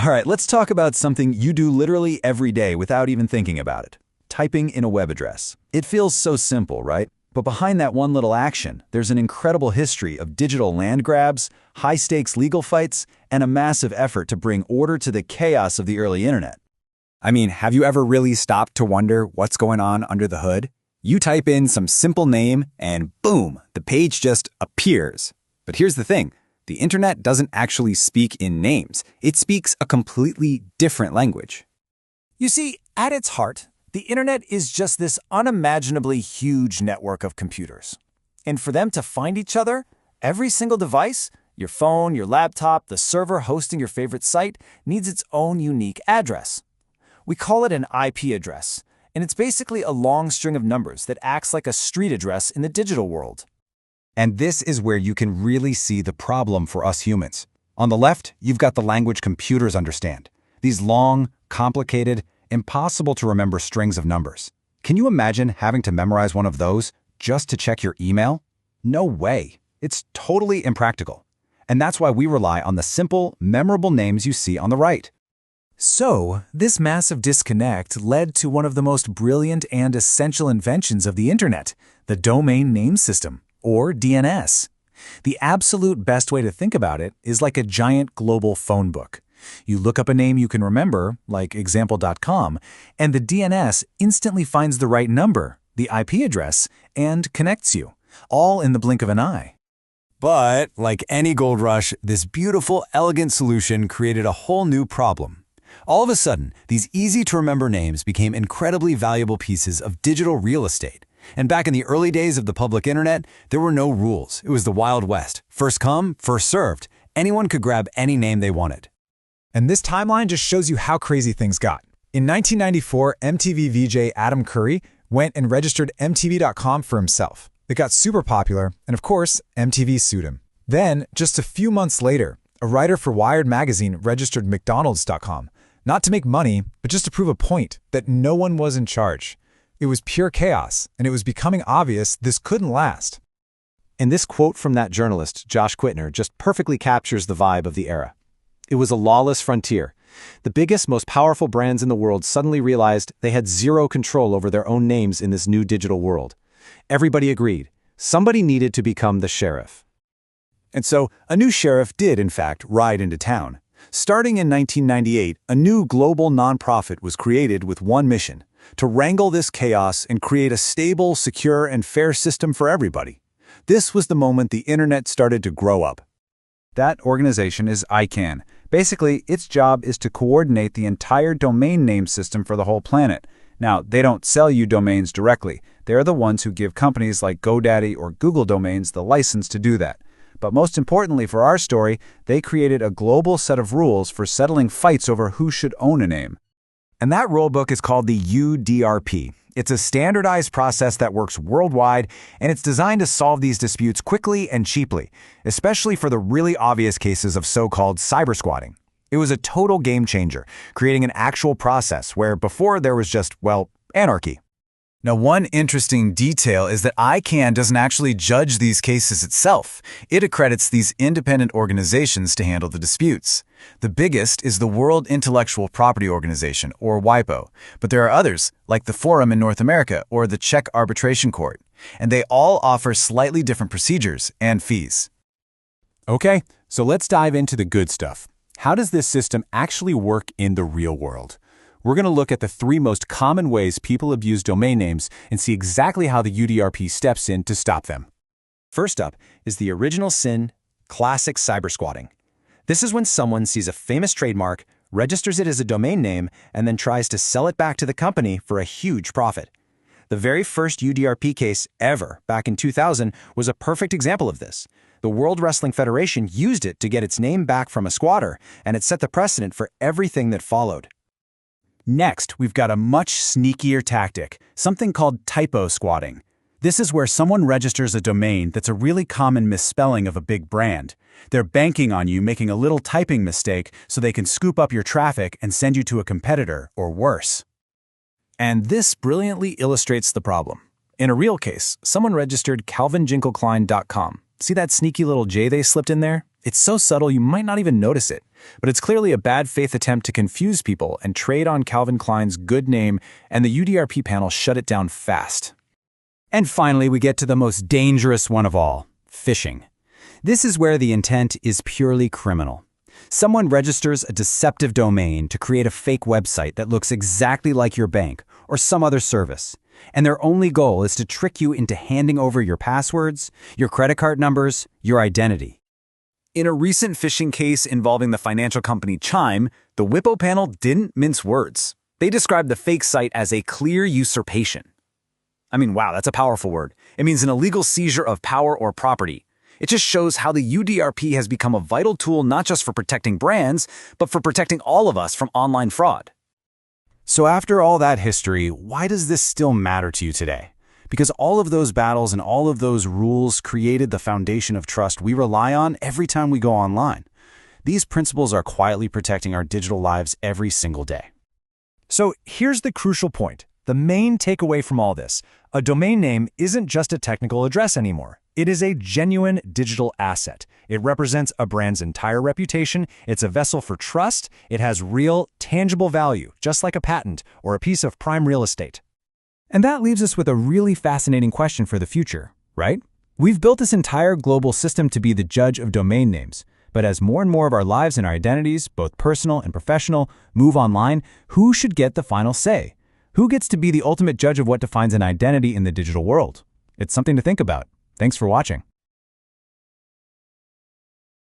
All right, let's talk about something you do literally every day without even thinking about it. Typing in a web address. It feels so simple, right? But behind that one little action, there's an incredible history of digital land grabs, high-stakes legal fights, and a massive effort to bring order to the chaos of the early internet. I mean, have you ever really stopped to wonder what's going on under the hood? You type in some simple name and boom, the page just appears. But here's the thing, the internet doesn't actually speak in names. It speaks a completely different language. You see, at its heart, the internet is just this unimaginably huge network of computers. And for them to find each other, every single device, your phone, your laptop, the server hosting your favorite site, needs its own unique address. We call it an IP address, and it's basically a long string of numbers that acts like a street address in the digital world. And this is where you can really see the problem for us humans. On the left, you've got the language computers understand. These long, complicated, impossible to remember strings of numbers. Can you imagine having to memorize one of those just to check your email? No way. It's totally impractical. And that's why we rely on the simple, memorable names you see on the right. So, this massive disconnect led to one of the most brilliant and essential inventions of the internet, the Domain Name System, or DNS. The absolute best way to think about it is like a giant global phone book. You look up a name you can remember, like example.com, and the DNS instantly finds the right number, the IP address, and connects you, all in the blink of an eye. But, like any gold rush, this beautiful, elegant solution created a whole new problem. All of a sudden, these easy-to-remember names became incredibly valuable pieces of digital real estate. And back in the early days of the public internet, there were no rules. It was the Wild West. First come, first served. Anyone could grab any name they wanted. And this timeline just shows you how crazy things got. In 1994, MTV VJ Adam Curry went and registered MTV.com for himself. It got super popular, and of course, MTV sued him. Then, just a few months later, a writer for Wired magazine registered McDonald's.com. Not to make money, but just to prove a point that no one was in charge. It was pure chaos, and it was becoming obvious this couldn't last. And this quote from that journalist, Josh Quittner, just perfectly captures the vibe of the era. It was a lawless frontier. The biggest, most powerful brands in the world suddenly realized they had zero control over their own names in this new digital world. Everybody agreed. Somebody needed to become the sheriff. And so, a new sheriff did, in fact, ride into town. Starting in 1998, a new global nonprofit was created with one mission: to wrangle this chaos and create a stable, secure, and fair system for everybody. This was the moment the internet started to grow up. That organization is ICANN. Basically, its job is to coordinate the entire domain name system for the whole planet. Now, they don't sell you domains directly. They're the ones who give companies like GoDaddy or Google Domains the license to do that. But most importantly for our story, they created a global set of rules for settling fights over who should own a name. And that rulebook is called the UDRP. It's a standardized process that works worldwide, and it's designed to solve these disputes quickly and cheaply, especially for the really obvious cases of so-called cybersquatting. It was a total game changer, creating an actual process where before there was just, well, anarchy. Now, one interesting detail is that ICANN doesn't actually judge these cases itself. It accredits these independent organizations to handle the disputes. The biggest is the World Intellectual Property Organization, or WIPO, but there are others, like the Forum in North America or the Czech Arbitration Court, and they all offer slightly different procedures and fees. Okay, so let's dive into the good stuff. How does this system actually work in the real world? We're going to look at the 3 most common ways people abuse domain names and see exactly how the UDRP steps in to stop them. First up is the original sin, classic cybersquatting. This is when someone sees a famous trademark, registers it as a domain name, and then tries to sell it back to the company for a huge profit. The very first UDRP case ever, back in 2000, was a perfect example of this. The World Wrestling Federation used it to get its name back from a squatter, and it set the precedent for everything that followed. Next, we've got a much sneakier tactic, something called typo squatting. This is where someone registers a domain that's a really common misspelling of a big brand. They're banking on you making a little typing mistake so they can scoop up your traffic and send you to a competitor, or worse. And this brilliantly illustrates the problem. In a real case, someone registered calvinjinkelklein.com. See that sneaky little J they slipped in there? It's so subtle you might not even notice it. But it's clearly a bad faith attempt to confuse people and trade on Calvin Klein's good name, and the UDRP panel shut it down fast. And finally, we get to the most dangerous one of all, phishing. This is where the intent is purely criminal. Someone registers a deceptive domain to create a fake website that looks exactly like your bank or some other service, and their only goal is to trick you into handing over your passwords, your credit card numbers, your identity. In a recent phishing case involving the financial company Chime, the WIPO panel didn't mince words. They described the fake site as a clear usurpation. I mean, wow, that's a powerful word. It means an illegal seizure of power or property. It just shows how the UDRP has become a vital tool not just for protecting brands, but for protecting all of us from online fraud. So after all that history, why does this still matter to you today? Because all of those battles and all of those rules created the foundation of trust we rely on every time we go online. These principles are quietly protecting our digital lives every single day. So here's the crucial point. The main takeaway from all this: a domain name isn't just a technical address anymore. It is a genuine digital asset. It represents a brand's entire reputation. It's a vessel for trust. It has real, tangible value, just like a patent or a piece of prime real estate. And that leaves us with a really fascinating question for the future, right? We've built this entire global system to be the judge of domain names. But as more and more of our lives and our identities, both personal and professional, move online, who should get the final say? Who gets to be the ultimate judge of what defines an identity in the digital world? It's something to think about. Thanks for watching.